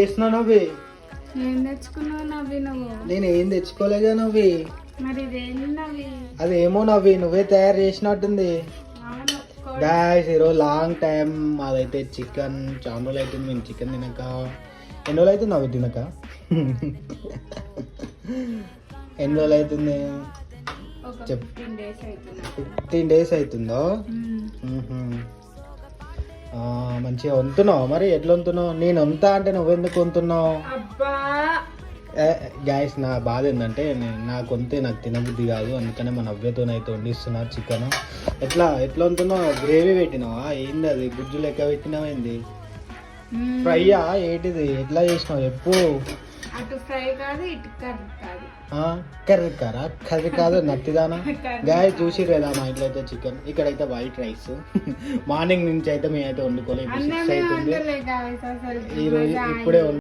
చేస్తున్నావు నవ్వి? ఏం తెచ్చుకున్నావు నవ్వి నువ్వు? నేను ఏం తెచ్చుకోలేగా నవ్వి. మరి ఇదేంటి నవ్వి? అదేమో నవ్వి నువ్వే తయారు చేసినట్టుంది. అవును. గాయస్ ఈరోజు లాంగ్ టైం మాదైతే చికెన్. చాలా రోజులు అవుతుంది మేము చికెన్ తినక. ఎన్ని రోజులు అవుతుంది నవ్వి తినక? ఎన్ని రోజులు అవుతుంది చెప్పు. 15 days అవుతుందో? మంచిగా వంతున్నావు. మరి ఎట్లా వంతున్నావు? నేను వంతా అంటే నువ్వెందుకు వంతున్నావు? గ్యాస్ నా బాధ ఏంటంటే నాకు వంతే నాకు తినబుద్ధి కాదు, అందుకనే మన నవ్యతోనైతే వండిస్తున్నారు చికెన్. ఎట్లా వంతున్నావు? గ్రేవీ పెట్టినావా? ఏంది అది గుజ్జు లెక్క పెట్టినావు? ఏంది ఫ్రైయా ఏంటిది? ఎట్లా చేసినావు చెప్పు. అటు ఫ్రై కాదు ఇటు కర్రీ కాదు. కర్రీ కాదు నత్తిదానా. గాయ చూసి లేదా మా ఇంట్లో అయితే చికెన్, ఇక్కడైతే వైట్ రైస్. మార్నింగ్ నుంచి అయితే మేమైతే వండుకోలేదు. 6 అవుతుంది. ఈ రోజు ఇప్పుడే